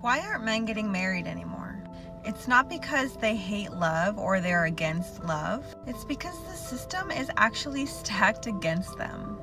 Why aren't men getting married anymore? It's not because they hate love or they're against love. It's because the system is actually stacked against them.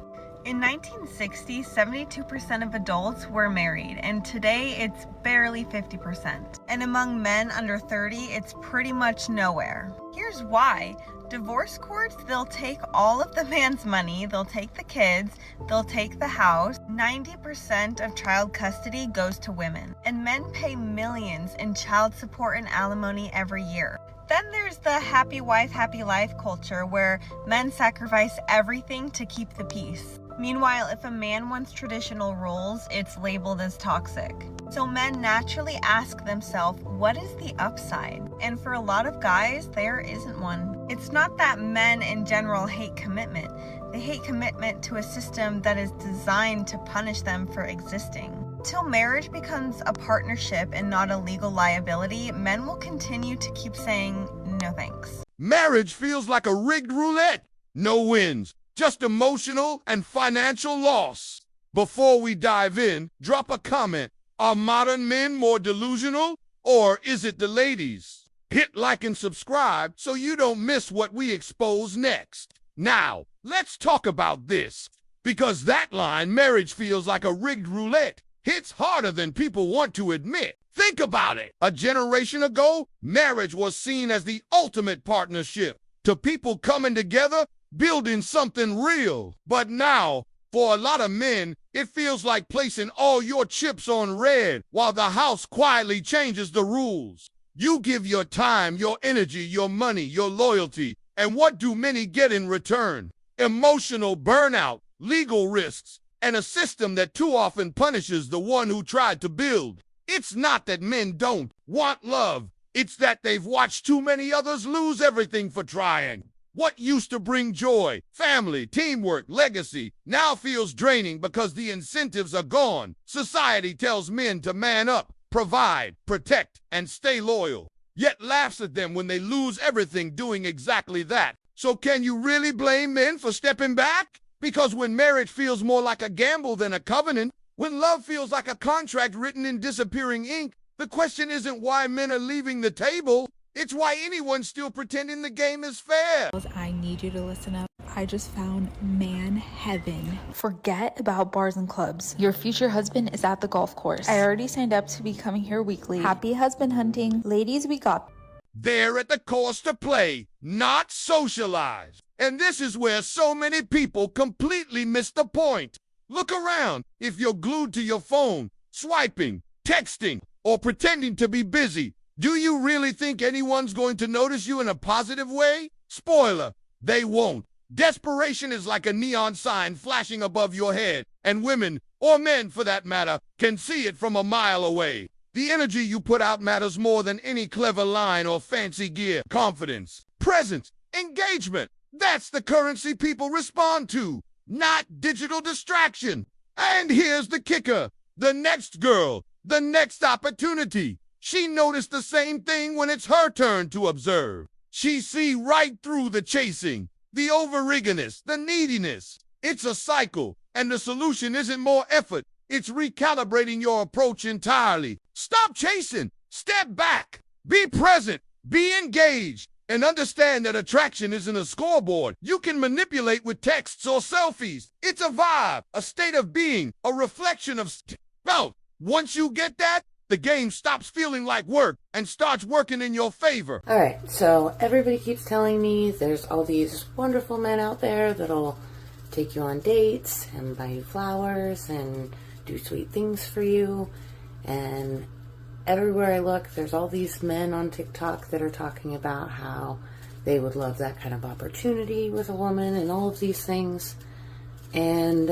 In 1960, 72% of adults were married, and today it's barely 50%. And among men under 30, it's pretty much nowhere. Here's why. Divorce courts, they'll take all of the man's money, they'll take the kids, they'll take the house. 90% of child custody goes to women, and men pay millions in child support and alimony every year. Then there's the happy wife, happy life culture where men sacrifice everything to keep the peace. Meanwhile, if a man wants traditional roles, it's labeled as toxic. So men naturally ask themselves, what is the upside? And for a lot of guys, there isn't one. It's not that men in general hate commitment. They hate commitment to a system that is designed to punish them for existing. Till marriage becomes a partnership and not a legal liability, men will continue to keep saying, no thanks. Marriage feels like a rigged roulette. No wins, just emotional and financial loss. Before we dive in, drop a comment. Are modern men more delusional, or is it the ladies? Hit like and subscribe so you don't miss what we expose next. Now, let's talk about this, because that line, marriage feels like a rigged roulette, hits harder than people want to admit. Think about it. A generation ago, marriage was seen as the ultimate partnership, to people coming together, building something real. But now, for a lot of men, it feels like placing all your chips on red while the house quietly changes the rules. You give your time, your energy, your money, your loyalty, and what do many get in return? Emotional burnout, legal risks, and a system that too often punishes the one who tried to build. It's not that men don't want love. It's that they've watched too many others lose everything for trying. What used to bring joy, family, teamwork, legacy, now feels draining because the incentives are gone. Society tells men to man up, provide, protect, and stay loyal, yet laughs at them when they lose everything doing exactly that. So can you really blame men for stepping back? Because when marriage feels more like a gamble than a covenant, when love feels like a contract written in disappearing ink, the question isn't why men are leaving the table. It's why anyone's still pretending the game is fair. I need you to listen up. I just found man heaven. Forget about bars and clubs. Your future husband is at the golf course. I already signed up to be coming here weekly. Happy husband hunting. Ladies, we got. They're at the course to play, not socialize. And this is where so many people completely miss the point. Look around. If you're glued to your phone, swiping, texting, or pretending to be busy, do you really think anyone's going to notice you in a positive way? Spoiler, they won't. Desperation is like a neon sign flashing above your head, and women, or men for that matter, can see it from a mile away. The energy you put out matters more than any clever line or fancy gear. Confidence, presence, engagement. That's the currency people respond to, not digital distraction. And here's the kicker. The next girl, the next opportunity. She noticed the same thing when it's her turn to observe. She see right through the chasing, the over-eagerness, the neediness. It's a cycle, and the solution isn't more effort. It's recalibrating your approach entirely. Stop chasing. Step back. Be present. Be engaged. And understand that attraction isn't a scoreboard you can manipulate with texts or selfies. It's a vibe, a state of being, a reflection of... Well, once you get that, the game stops feeling like work and starts working in your favor. Alright, so everybody keeps telling me there's all these wonderful men out there that'll take you on dates and buy you flowers and do sweet things for you. And everywhere I look, there's all these men on TikTok that are talking about how they would love that kind of opportunity with a woman and all of these things. And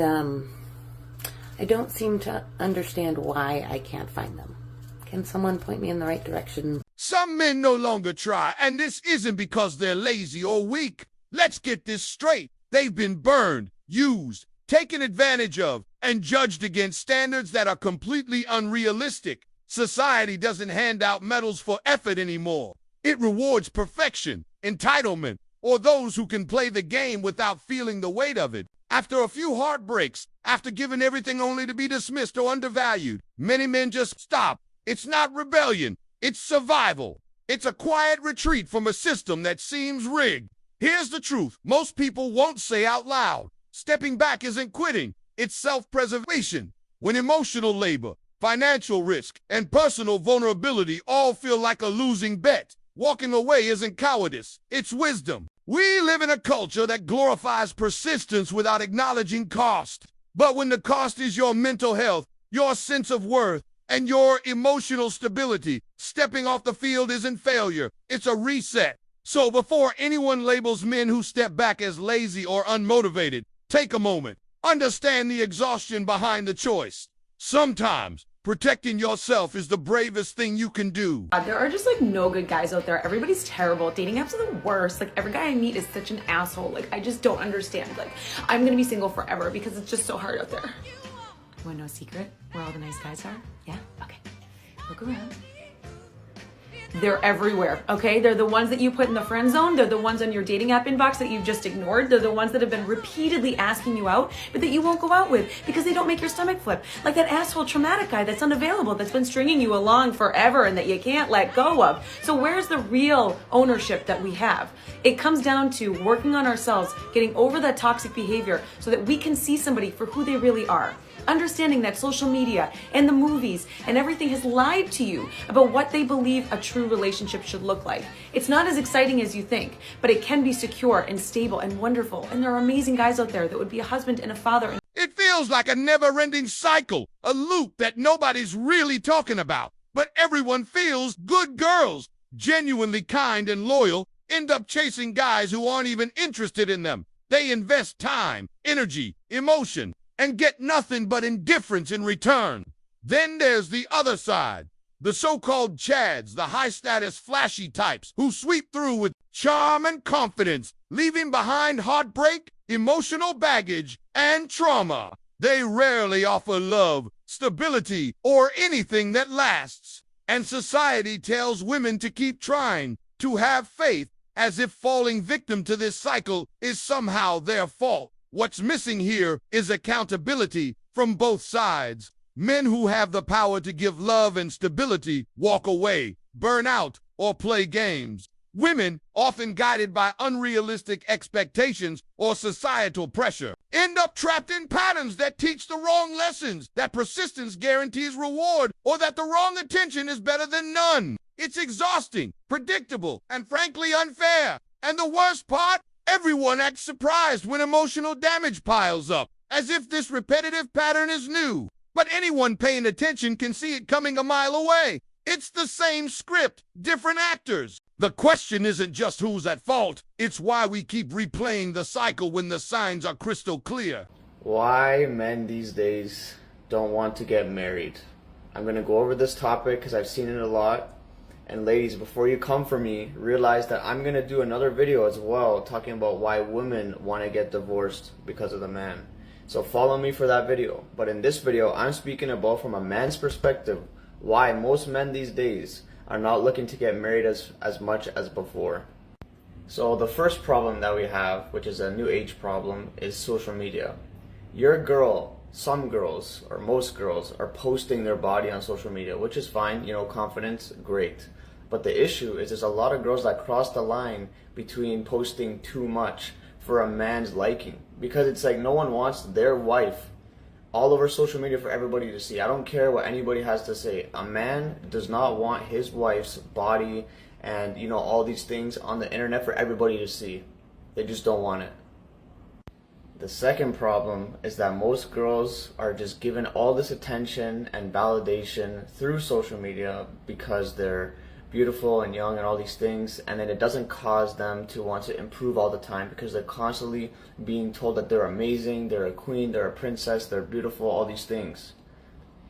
I don't seem to understand why I can't find them. Can someone point me in the right direction? Some men no longer try, and this isn't because they're lazy or weak. Let's get this straight. They've been burned, used, taken advantage of, and judged against standards that are completely unrealistic. Society doesn't hand out medals for effort anymore. It rewards perfection, entitlement, or those who can play the game without feeling the weight of it. After a few heartbreaks, after giving everything only to be dismissed or undervalued, many men just stop. It's not rebellion, it's survival. It's a quiet retreat from a system that seems rigged. Here's the truth most people won't say out loud. Stepping back isn't quitting, it's self-preservation. When emotional labor, financial risk, and personal vulnerability all feel like a losing bet, walking away isn't cowardice, it's wisdom. We live in a culture that glorifies persistence without acknowledging cost. But when the cost is your mental health, your sense of worth, and your emotional stability, stepping off the field isn't failure, it's a reset. So before anyone labels men who step back as lazy or unmotivated, take a moment. Understand the exhaustion behind the choice. Sometimes, protecting yourself is the bravest thing you can do. There are just like no good guys out there. Everybody's terrible. Dating apps are the worst. Like every guy I meet is such an asshole. Like I just don't understand. Like I'm gonna be single forever because it's just so hard out there. You wanna know a secret where all the nice guys are? Yeah? Okay. Look around. They're everywhere, okay? They're the ones that you put in the friend zone. They're the ones on your dating app inbox that you've just ignored. They're the ones that have been repeatedly asking you out, but that you won't go out with because they don't make your stomach flip. Like that asshole traumatic guy that's unavailable, that's been stringing you along forever and that you can't let go of. So where's the real ownership that we have? It comes down to working on ourselves, getting over that toxic behavior so that we can see somebody for who they really are. Understanding that social media and the movies and everything has lied to you about what they believe a true relationship should look like. It's not as exciting as you think, but it can be secure and stable and wonderful. And there are amazing guys out there that would be a husband and a father. It feels like a never-ending cycle, a loop that nobody's really talking about. But everyone feels good girls, genuinely kind and loyal, end up chasing guys who aren't even interested in them. They invest time, energy, emotion, and get nothing but indifference in return. Then there's the other side, the so-called chads, the high-status flashy types who sweep through with charm and confidence, leaving behind heartbreak, emotional baggage, and trauma. They rarely offer love, stability, or anything that lasts. And society tells women to keep trying, to have faith, as if falling victim to this cycle is somehow their fault. What's missing here is accountability from both sides. Men who have the power to give love and stability walk away, burn out, or play games. Women, often guided by unrealistic expectations or societal pressure, end up trapped in patterns that teach the wrong lessons, that persistence guarantees reward, or that the wrong attention is better than none. It's exhausting, predictable, and frankly unfair. And the worst part? Everyone acts surprised when emotional damage piles up, as if this repetitive pattern is new. But anyone paying attention can see it coming a mile away. It's the same script, different actors. The question isn't just who's at fault, it's why we keep replaying the cycle when the signs are crystal clear. Why men these days don't want to get married. I'm going to go over this topic because I've seen it a lot. And ladies, before you come for me, realize that I'm going to do another video as well talking about why women want to get divorced because of the man. So follow me for that video. But in this video, I'm speaking about from a man's perspective why most men these days are not looking to get married as much as before. So the first problem that we have, which is a new age problem, is social media. Your girl, some girls, or most girls, are posting their body on social media, which is fine, you know, confidence, great. But the issue is there's a lot of girls that cross the line between posting too much for a man's liking. Because it's like no one wants their wife all over social media for everybody to see. I don't care what anybody has to say. A man does not want his wife's body and, you know, all these things on the internet for everybody to see. They just don't want it. The second problem is that most girls are just given all this attention and validation through social media because they're beautiful and young and all these things, and then it doesn't cause them to want to improve all the time because they're constantly being told that they're amazing, they're a queen, they're a princess, they're beautiful, all these things.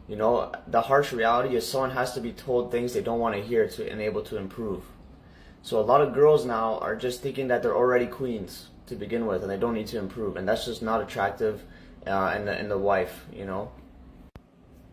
You know, the harsh reality is someone has to be told things they don't want to hear to enable to improve. So a lot of girls now are just thinking that they're already queens to begin with and they don't need to improve, and that's just not attractive in the wife, you know.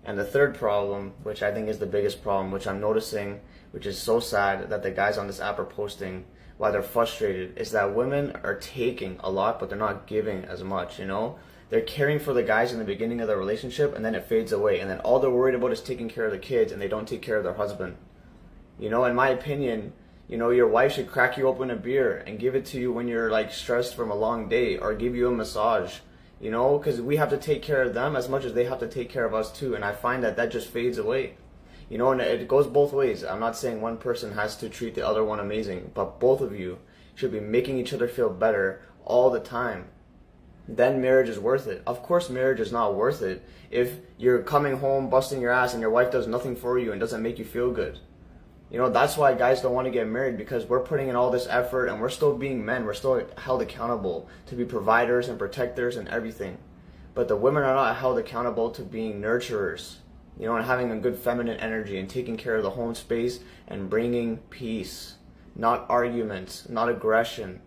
And the third problem, which I think is the biggest problem, which I'm noticing, which is so sad that the guys on this app are posting why they're frustrated, is that women are taking a lot but they're not giving as much, you know. They're caring for the guys in the beginning of the relationship, and then it fades away, and then all they're worried about is taking care of the kids, and they don't take care of their husband. You know, in my opinion, you know, your wife should crack you open a beer and give it to you when you're like stressed from a long day, or give you a massage, you know, because we have to take care of them as much as they have to take care of us too. And I find that that just fades away, you know, and it goes both ways. I'm not saying one person has to treat the other one amazing, but both of you should be making each other feel better all the time. Then marriage is worth it. Of course, marriage is not worth it if you're coming home busting your ass and your wife does nothing for you and doesn't make you feel good. You know, that's why guys don't want to get married, because we're putting in all this effort and we're still being men. We're still held accountable to be providers and protectors and everything. But the women are not held accountable to being nurturers, you know, and having a good feminine energy and taking care of the home space and bringing peace, not arguments, not aggression,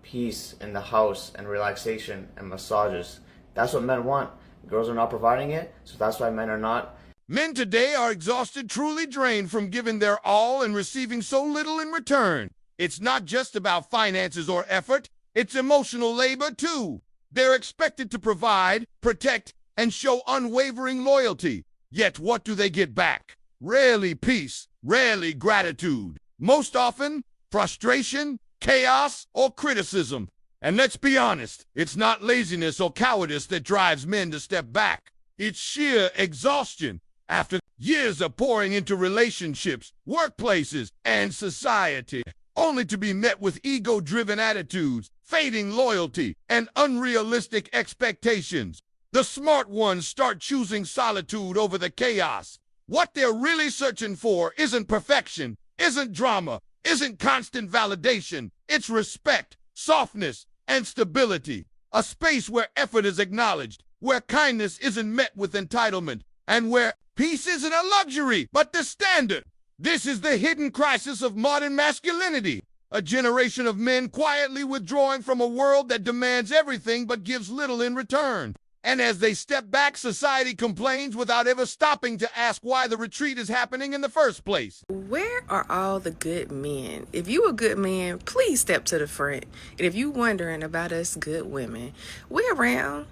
peace in the house and relaxation and massages. That's what men want. Girls are not providing it, so that's why men are not. Men today are exhausted, truly drained from giving their all and receiving so little in return. It's not just about finances or effort, it's emotional labor too. They're expected to provide, protect, and show unwavering loyalty. Yet what do they get back? Rarely peace, rarely gratitude. Most often, frustration, chaos, or criticism. And let's be honest, it's not laziness or cowardice that drives men to step back. It's sheer exhaustion. After years of pouring into relationships, workplaces, and society, only to be met with ego-driven attitudes, fading loyalty, and unrealistic expectations. The smart ones start choosing solitude over the chaos. What they're really searching for isn't perfection, isn't drama, isn't constant validation. It's respect, softness, and stability. A space where effort is acknowledged, where kindness isn't met with entitlement, and where peace isn't a luxury, but the standard. This is the hidden crisis of modern masculinity. A generation of men quietly withdrawing from a world that demands everything but gives little in return. And as they step back, society complains without ever stopping to ask why the retreat is happening in the first place. Where are all the good men? If you a good man, please step to the front. And if you wondering about us good women, we're around.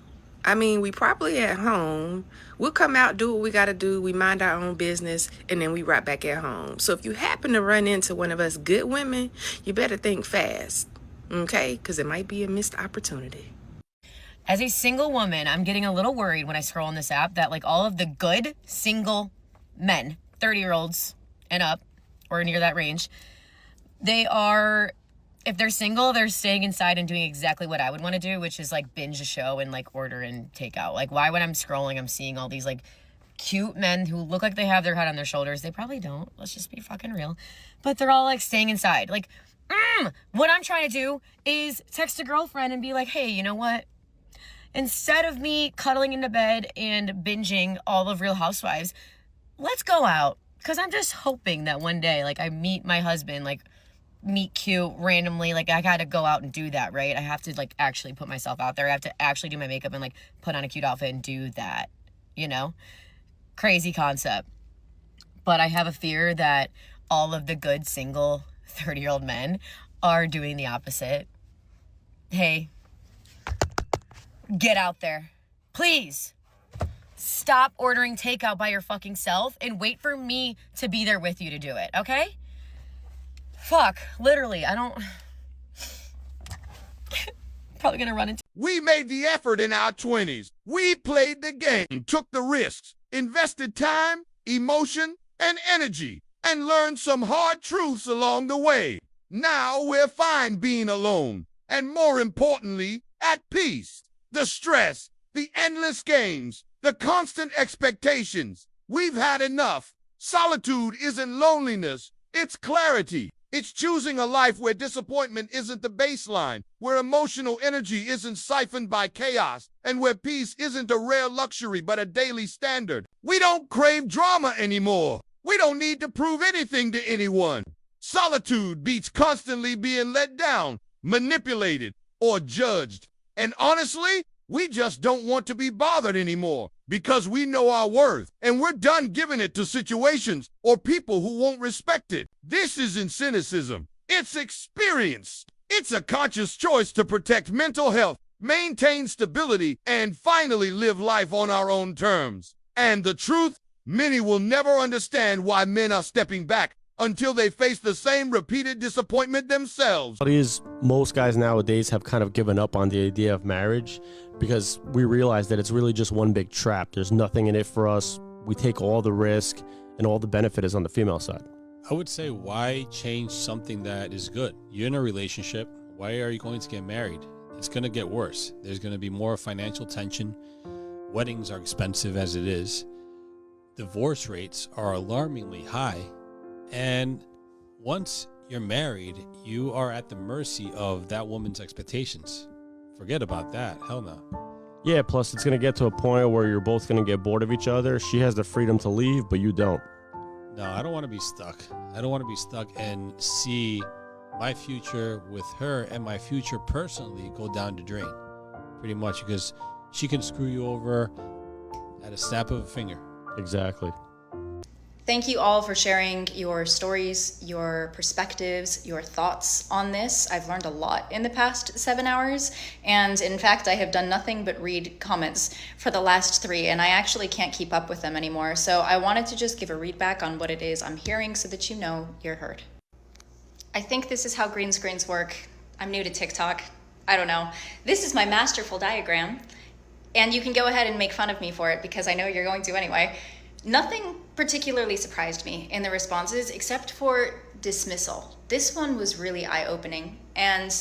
I mean, we probably at home. We'll come out, do what we got to do. We mind our own business, and then we right back at home. So if you happen to run into one of us good women, you better think fast, okay? Because it might be a missed opportunity. As a single woman, I'm getting a little worried when I scroll on this app that like all of the good single men, 30-year-olds and up, or near that range, they are... If they're single, they're staying inside and doing exactly what I would want to do, which is like binge a show and like order and take out. Like, why when I'm scrolling, I'm seeing all these like cute men who look like they have their head on their shoulders. They probably don't. Let's just be fucking real. But they're all like staying inside. Like, what I'm trying to do is text a girlfriend and be like, hey, you know what? Instead of me cuddling into bed and binging all of Real Housewives, let's go out. Because I'm just hoping that one day, like, I meet my husband, like, meet cute randomly. Like, I gotta go out and do that, right? I have to like actually put myself out there. I have to actually do my makeup and like put on a cute outfit and do that, you know? Crazy concept. But I have a fear that all of the good single 30-year-old men are doing the opposite. Hey, get out there. Please stop ordering takeout by your fucking self and wait for me to be there with you to do it, okay? Fuck, literally, I don't... Probably gonna run into... We made the effort in our 20s. We played the game, took the risks, invested time, emotion, and energy, and learned some hard truths along the way. Now we're fine being alone, and more importantly, at peace. The stress, the endless games, the constant expectations. We've had enough. Solitude isn't loneliness, it's clarity. It's choosing a life where disappointment isn't the baseline, where emotional energy isn't siphoned by chaos, and where peace isn't a rare luxury but a daily standard. We don't crave drama anymore. We don't need to prove anything to anyone. Solitude beats constantly being let down, manipulated, or judged. And honestly, we just don't want to be bothered anymore because we know our worth and we're done giving it to situations or people who won't respect it. This isn't cynicism. It's experience. It's a conscious choice to protect mental health, maintain stability, and finally live life on our own terms. And the truth, many will never understand why men are stepping back until they face the same repeated disappointment themselves. Most guys nowadays have kind of given up on the idea of marriage because we realize that it's really just one big trap. There's nothing in it for us. We take all the risk, and all the benefit is on the female side. I would say, why change something that is good? You're in a relationship. Why are you going to get married? It's going to get worse. There's going to be more financial tension. Weddings are expensive as it is. Divorce rates are alarmingly high. And once you're married, you are at the mercy of that woman's expectations. Forget about that. Hell no. Yeah, plus it's going to get to a point where you're both going to get bored of each other. She has the freedom to leave, but you don't. No, I don't want to be stuck. I don't want to be stuck and see my future with her and my future personally go down the drain. Pretty much, because she can screw you over at a snap of a finger. Exactly. Thank you all for sharing your stories, your perspectives, your thoughts on this. I've learned a lot in the past 7 hours, and in fact, I have done nothing but read comments for the last 3, and I actually can't keep up with them anymore. So I wanted to just give a read back on what it is I'm hearing so that you know you're heard. I think this is how green screens work. I'm new to TikTok. I don't know. This is my masterful diagram, and you can go ahead and make fun of me for it because I know you're going to anyway. Nothing particularly surprised me in the responses except for dismissal. This one was really eye-opening, and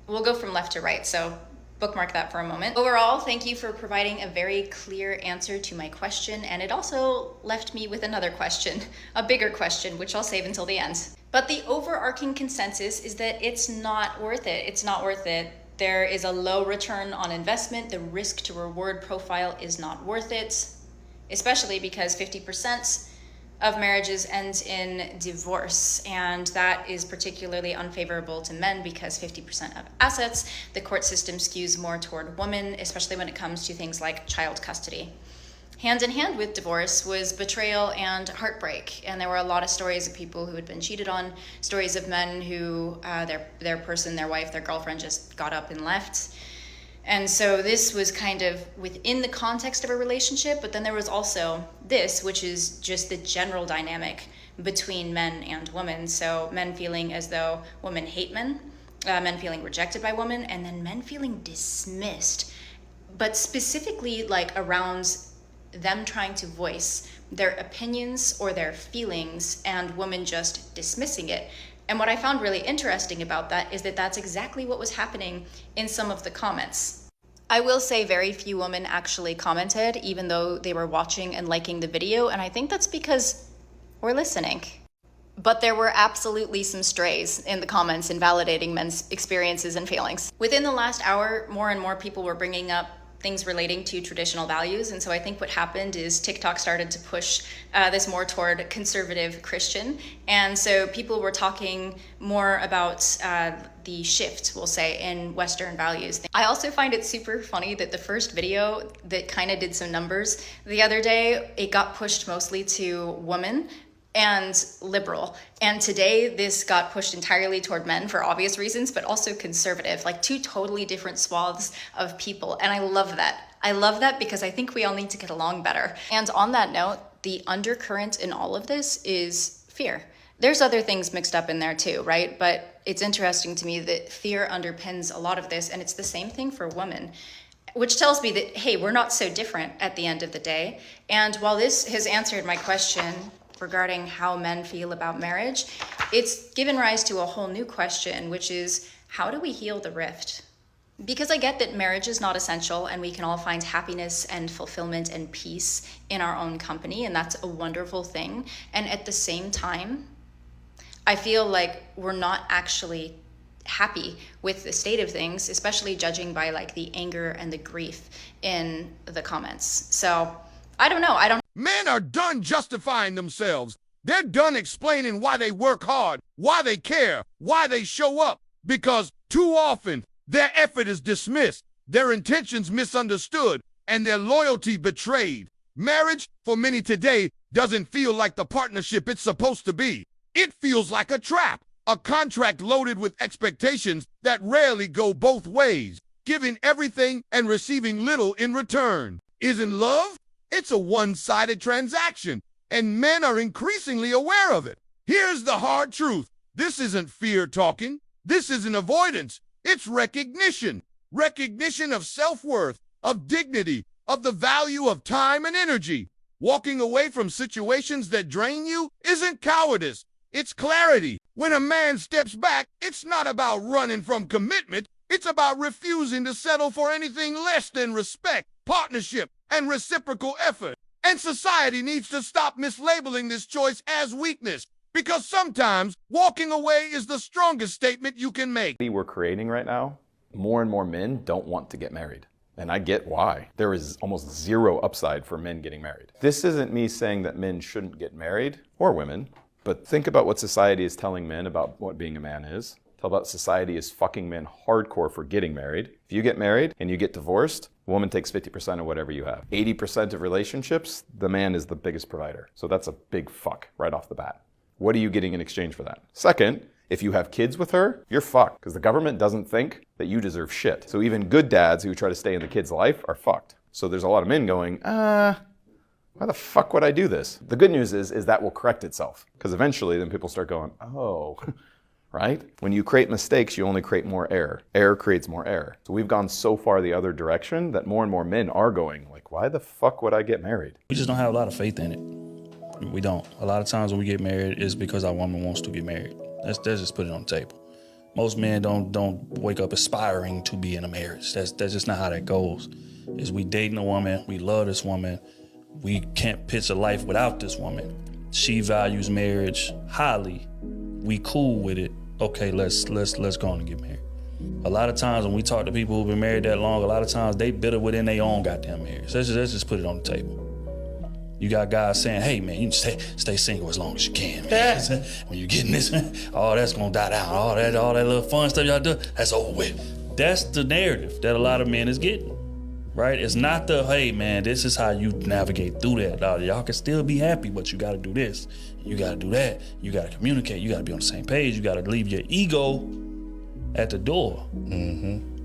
we'll go from left to right, so bookmark that for a moment. Overall, thank you for providing a very clear answer to my question, and it also left me with another question, a bigger question, which I'll save until the end. But the overarching consensus is that it's not worth it. It's not worth it. There is a low return on investment. The risk to reward profile is not worth it, especially because 50% of marriages end in divorce, and that is particularly unfavorable to men because 50% of assets, the court system skews more toward women, especially when it comes to things like child custody. Hand in hand with divorce was betrayal and heartbreak, and there were a lot of stories of people who had been cheated on, stories of men who their person, their wife, their girlfriend just got up and left. And so this was kind of within the context of a relationship, but then there was also this, which is just the general dynamic between men and women. So men feeling as though women hate men, men feeling rejected by women, and then men feeling dismissed, but specifically like around them trying to voice their opinions or their feelings and women just dismissing it. And what I found really interesting about that is that that's exactly what was happening in some of the comments. I will say very few women actually commented, even though they were watching and liking the video, and I think that's because we're listening. But there were absolutely some strays in the comments invalidating men's experiences and feelings. Within the last hour, more and more people were bringing up things relating to traditional values. And so I think what happened is TikTok started to push this more toward conservative Christian. And so people were talking more about the shift, we'll say, in Western values. I also find it super funny that the first video that kind of did some numbers the other day, it got pushed mostly to women and liberal. And today this got pushed entirely toward men for obvious reasons, but also conservative, like two totally different swaths of people. And I love that. I love that because I think we all need to get along better. And on that note, the undercurrent in all of this is fear. There's other things mixed up in there too, right? But it's interesting to me that fear underpins a lot of this, and it's the same thing for women, which tells me that, hey, we're not so different at the end of the day. And while this has answered my question regarding how men feel about marriage, it's given rise to a whole new question, which is, how do we heal the rift? Because I get that marriage is not essential and we can all find happiness and fulfillment and peace in our own company, and that's a wonderful thing. And at the same time, I feel like we're not actually happy with the state of things, especially judging by like the anger and the grief in the comments. So I don't know. Men are done justifying themselves. They're done explaining why they work hard, why they care, why they show up. Because too often, their effort is dismissed, their intentions misunderstood, and their loyalty betrayed. Marriage, for many today, doesn't feel like the partnership it's supposed to be. It feels like a trap, a contract loaded with expectations that rarely go both ways. giving everything and receiving little in return. Isn't love? It's a one-sided transaction, and men are increasingly aware of it. Here's the hard truth. This isn't fear talking. This isn't avoidance. It's recognition. Recognition of self-worth, of dignity, of the value of time and energy. Walking away from situations that drain you isn't cowardice. It's clarity. When a man steps back, it's not about running from commitment. It's about refusing to settle for anything less than respect, partnership, and reciprocal effort. And society needs to stop mislabeling this choice as weakness, because sometimes walking away is the strongest statement you can make. We're creating right now, more and more men don't want to get married. And I get why. There is almost zero upside for men getting married. This isn't me saying that men shouldn't get married, or women, but think about what society is telling men about what being a man is. Tell about society is fucking men hardcore for getting married. If you get married and you get divorced, a woman takes 50% of whatever you have. 80% of relationships, the man is the biggest provider. So that's a big fuck right off the bat. What are you getting in exchange for that? Second, if you have kids with her, you're fucked, because the government doesn't think that you deserve shit. So even good dads who try to stay in the kid's life are fucked. So there's a lot of men going, why the fuck would I do this? The good news is that will correct itself, because eventually then people start going, oh, right? When you create mistakes, you only create more error. Error creates more error. So we've gone so far the other direction that more and more men are going like, why the fuck would I get married? We just don't have a lot of faith in it. We don't. A lot of times when we get married, it's because our woman wants to get married. Let's just put it on the table. Most men don't wake up aspiring to be in a marriage. That's just not how that goes. Is we dating a woman, we love this woman, we can't picture life without this woman. She values marriage highly. We cool with it. Okay, let's go on and get married. A lot of times when we talk to people who've been married that long, a lot of times they bitter within their own goddamn marriage. Let's just put it on the table. You got guys saying, hey man, you can stay single as long as you can, man. When you're getting this, oh, that's gonna die down. All that little fun stuff y'all do, that's over with. That's the narrative that a lot of men is getting, right? It's not the, hey man, this is how you navigate through that. Y'all can still be happy, but you gotta do this, you gotta do that, you gotta communicate, you gotta be on the same page, you gotta leave your ego at the door.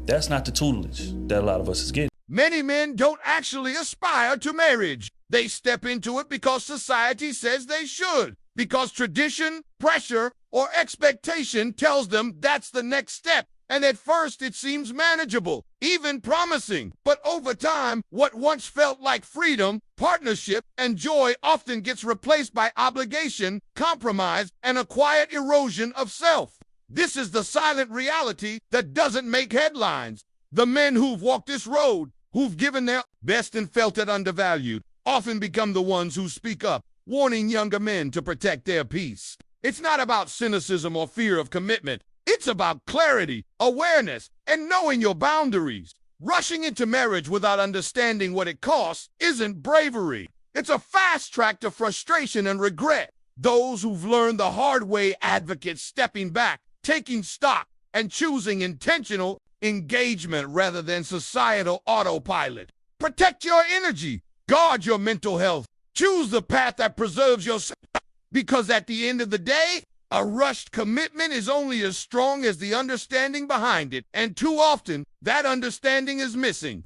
That's not the tutelage that a lot of us is getting. Many men don't actually aspire to marriage. They step into it because society says they should, because tradition, pressure, or expectation tells them that's the next step. And at first it seems manageable, even promising. But over time, what once felt like freedom, partnership, and joy often gets replaced by obligation, compromise, and a quiet erosion of self. This is the silent reality that doesn't make headlines. The men who've walked this road, who've given their best and felt it undervalued, often become the ones who speak up, warning younger men to protect their peace. It's not about cynicism or fear of commitment. It's about clarity, awareness, and knowing your boundaries. Rushing into marriage without understanding what it costs isn't bravery. It's a fast track to frustration and regret. Those who've learned the hard way advocate stepping back, taking stock, and choosing intentional engagement rather than societal autopilot. Protect your energy. Guard your mental health. Choose the path that preserves yourself. Because at the end of the day, a rushed commitment is only as strong as the understanding behind it. And too often, that understanding is missing.